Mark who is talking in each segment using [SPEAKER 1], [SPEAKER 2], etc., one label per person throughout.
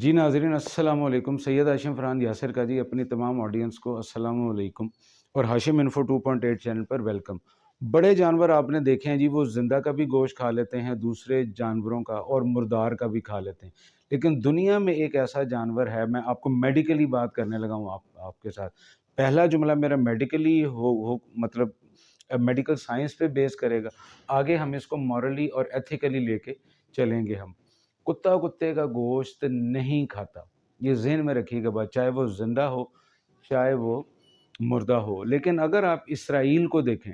[SPEAKER 1] जी नाज़रीन अस्सलाम वालेकुम। सैयद हाशिम फ़रहान यासिर का जी अपनी तमाम ऑडियंस को अस्सलाम वालेकुम और हाशिम इन्फो 2.8 चैनल पर वेलकम। बड़े जानवर आपने देखे हैं जी, वो ज़िंदा का भी गोश्त खा लेते हैं, दूसरे जानवरों का और मुर्दार का भी खा लेते हैं। लेकिन दुनिया में एक ऐसा जानवर है, मैं आपको मेडिकली बात करने लगा हूँ आपके साथ। पहला जुमला मेरा मेडिकली हो मतलब मेडिकल साइंस पे बेस करेगा। आगे हम इसको मॉरली और एथिकली लेके चलेंगे हम। कुत्ता कुत्ते का गोश्त नहीं खाता, ये ज़हन में रखिएगा बात, चाहे वो ज़िंदा हो, चाहे वो मुर्दा हो। लेकिन अगर आप इसराइल को देखें,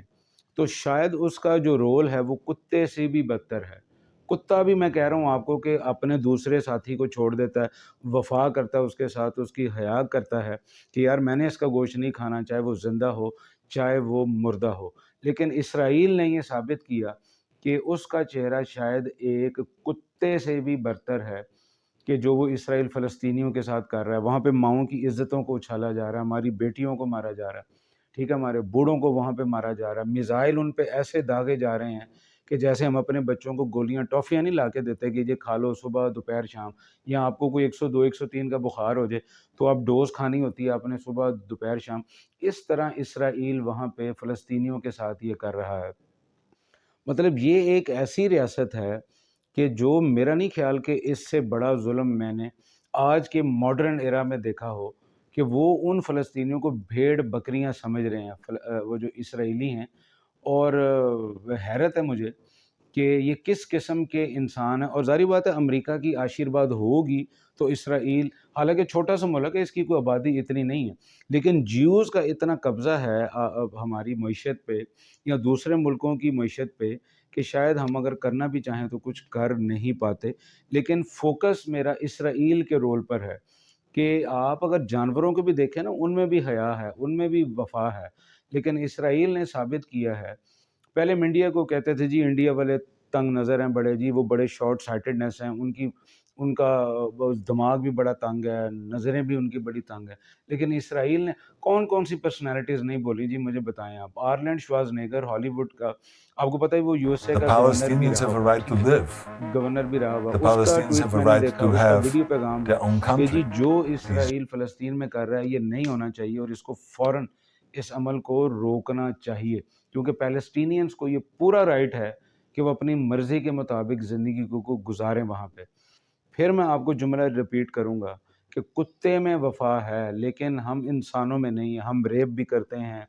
[SPEAKER 1] तो शायद उसका जो रोल है वो कुत्ते से भी बदतर है। कुत्ता भी मैं कह रहा हूँ आपको कि अपने दूसरे साथी को छोड़ देता है, वफ़ा करता है उसके साथ, उसकी हया करता है कि यार मैंने इसका गोश्त नहीं खाना, चाहे वो ज़िंदा हो, चाहे वो मुर्दा हो। लेकिन इसराइल ने ये साबित किया कि उसका चेहरा शायद एक कुत्ते से भी बदतर है, कि जो वो इसराइल फ़लस्तीनियों के साथ कर रहा है। वहाँ पे माँओं की इज़्ज़तों को उछाला जा रहा है, हमारी बेटियों को मारा जा रहा है, ठीक है? हमारे बूढ़ों को वहाँ पे मारा जा रहा है। मिसाइल उन पे ऐसे दागे जा रहे हैं कि जैसे हम अपने बच्चों को गोलियाँ, टॉफ़ियाँ नहीं ला के देते कि ये खा लो सुबह, दोपहर, शाम, या आपको कोई 102, 103 का बुखार हो जाए, तो आप डोज़ खानी होती है आपने सुबह, दोपहर, शाम। इस तरह इसराइल वहाँ पे फ़लस्तीनियों के साथ ये कर रहा है। मतलब ये एक ऐसी रियासत है कि जो मेरा नहीं ख़्याल कि इससे बड़ा ज़ुल्म मैंने आज के मॉडर्न एरा में देखा हो, कि वो उन फ़लस्तीनियों को भेड़-बकरियाँ समझ रहे हैं, वो जो इसराइली हैं। और हैरत है मुझे कि ये किस किस्म के इंसान हैं। और ज़ाहिर बात है अमेरिका की आशीर्वाद होगी तो इसराइल, हालाँकि छोटा-सा मुल्क है, इसकी कोई आबादी इतनी नहीं है, लेकिन ज्यूज़ का इतना कब्ज़ा है हमारी मईशत पे या दूसरे मुल्कों की मईशत पे, कि शायद हम अगर करना भी चाहें तो कुछ कर नहीं पाते। लेकिन फ़ोकस मेरा इसराइल के रोल पर है कि आप अगर जानवरों को भी देखें ना, उनमें भी हया है, उनमें भी वफ़ा है। लेकिन इसराइल ने साबित किया है। पहले हम इंडिया को कहते थे जी, इंडिया वाले तंग नज़र हैं बड़े जी, वो बड़े शॉर्ट साइटेडनेस हैं, उनका दिमाग भी बड़ा तंग है, नज़रें भी उनकी बड़ी तंग है। लेकिन इसराइल ने कौन-कौन सी पर्सनैलिटीज़ नहीं बोली जी, मुझे बताएँ आप। आर्नल्ड श्वार्ज़नेगर हॉलीवुड का, आपको पता है वो यूएसए
[SPEAKER 2] The
[SPEAKER 1] का गवर्नर भी
[SPEAKER 2] Palestinians
[SPEAKER 1] रहा
[SPEAKER 2] have a
[SPEAKER 1] हुआ है,
[SPEAKER 2] right to
[SPEAKER 1] ठीक है?
[SPEAKER 2] live.
[SPEAKER 1] गवर्नर भी रहा हुआ,
[SPEAKER 2] The
[SPEAKER 1] उसका
[SPEAKER 2] Palestinians
[SPEAKER 1] ट्वीट
[SPEAKER 2] have a
[SPEAKER 1] मैंने
[SPEAKER 2] right
[SPEAKER 1] देखा,
[SPEAKER 2] to
[SPEAKER 1] उसका
[SPEAKER 2] have
[SPEAKER 1] वीडियो पैगाम है
[SPEAKER 2] their own
[SPEAKER 1] कि जी
[SPEAKER 2] country.
[SPEAKER 1] जो
[SPEAKER 2] These
[SPEAKER 1] इसराइल फ़लस्तीन में कर रहा है ये नहीं होना चाहिए और इसको फ़ौरन इस अमल को रोकना चाहिए। क्योंकि पैलेस्टीनियंस को ये पूरा राइट है कि वो अपनी मर्ज़ी के मुताबिक ज़िंदगी को गुज़ारें वहाँ पे। फिर मैं आपको जुमला रिपीट करूँगा कि कुत्ते में वफ़ा है, लेकिन हम इंसानों में नहीं है। हम रेप भी करते हैं,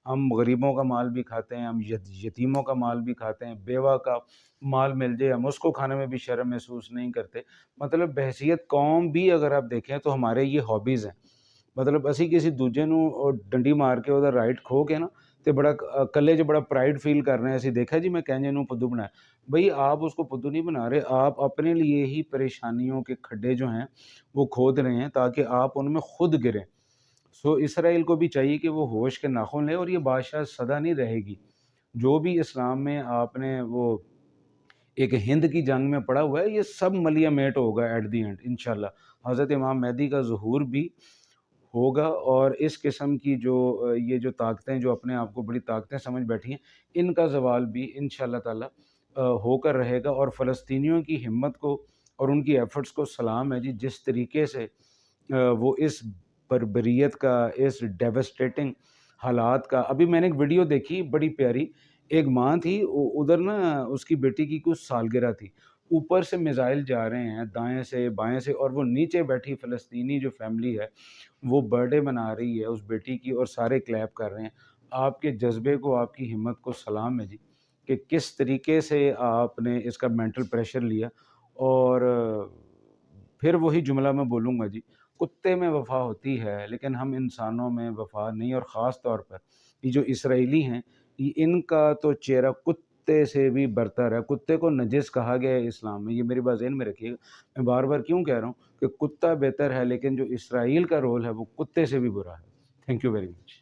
[SPEAKER 1] हम गरीबों का माल भी खाते हैं, हम यतीमों का माल भी खाते हैं, बेवा का माल मिल जाए हम उसको खाने में भी शर्म महसूस नहीं करते। मतलब बहैसियत कौम भी अगर आप देखें तो हमारे ये हॉबीज़ हैं। मतलब ਅਸੀਂ किसी दूजे ਨੂੰ ਡੰਡੀ ਮਾਰ ਕੇ ਉਹਦਾ ਰਾਈਟ ਖੋਹ ਕੇ ਨਾ ਤੇ ਬੜਾ ਇਕੱਲੇ 'ਚ ਬੜਾ प्राइड फील कर रहे हैं। ਅਸੀਂ देखा जी मैं कहने ਨੂੰ फुद्दू बनाया। भई आप उसको फुद्दू नहीं बना रहे, आप अपने लिए ही परेशानियों के खड्डे जो हैं वो खोद रहे हैं ताकि आप उनमें खुद गिरें। सो इसराइल को भी चाहिए कि वो होश के नाखून ले, और ये बादशाह सदा नहीं रहेगी। जो भी इस्लाम में आपने वो एक हिंद की जंग में पड़ा हुआ है, ये सब मलिया मेट होगा एट द एंड इंशाल्लाह। हज़रत इमाम मेहदी का ज़ुहूर भी होगा, और इस किस्म की जो ये जो ताकतें जो अपने आप को बड़ी ताकतें समझ बैठी हैं, इनका ज़वाल भी इंशाअल्लाह ताला होकर रहेगा। और फ़लस्तीनियों की हिम्मत को और उनकी एफ़र्ट्स को सलाम है जी, जिस तरीके से वो इस बर्बरियत का, इस डेवास्टेटिंग हालात का, अभी मैंने एक वीडियो देखी बड़ी प्यारी। एक माँ थी, उधर ना उसकी बेटी की कुछ सालगिरह थी। ऊपर से मिसाइल जा रहे हैं दाएँ से, बाएँ से, और वो नीचे बैठी फ़लस्तीनी जो फ़ैमिली है, वो बर्थडे मना रही है उस बेटी की और सारे क्लैप कर रहे हैं। आपके जज़्बे को, आपकी हिम्मत को सलाम है जी, कि किस तरीके से आपने इसका मेंटल प्रेशर लिया। और फिर वही जुमला मैं बोलूँगा जी, कुत्ते में वफ़ा होती है, लेकिन हम इंसानों में वफ़ा नहीं। और ख़ास तौर पर ये जो इसराइली हैं, इनका तो चेहरा कुत्ते से भी बरतर है। कुत्ते को नजिस कहा गया है इस्लाम में, ये मेरी बात ज़हन में रखिएगा। मैं बार-बार क्यों कह रहा हूँ कि कुत्ता बेहतर है, लेकिन जो इसराइल का रोल है वो कुत्ते से भी बुरा है। Thank you very much.